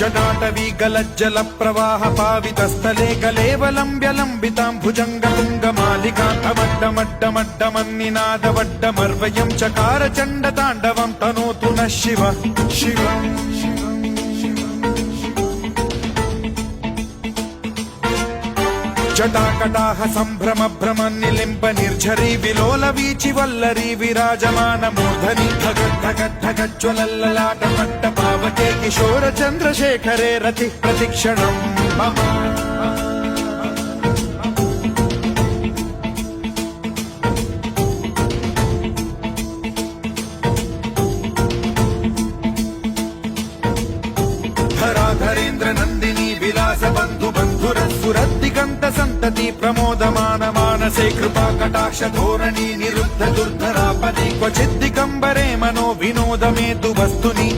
जटाटवी गलज्जल प्रवाह पावितस्थले कलेवलम्ब्य लम्बितां भुजङ्गपुङ्गमालिकान्तमड्डमड्डमड्डमन्निनादवड्डमर्वयं चकार चण्डताण्डवं तनोतु नः शिव शिव जटाकटाह सम्भ्रम भ्रम निलिम्ब निर्झरी विलोल वीचि वल्लरी विराजमान मूर्धनि धगद्धगद्धगज्ज्वलल्ललाट पट्ट पावके किशोर चन्द्रशेखरे रति प्रतिक्षणम् मम धराधरेन्द्र नन्दिनी विलास बन्धु बन्धुरस्फुरद्दिगन्त सन्तति प्रमोदमान मानसे कृपा कटाक्ष धोरणी निरुद्ध दुर्धरापदे क्वचिद्दिगम्बरे मनो विनोदमेतु वस्तुनि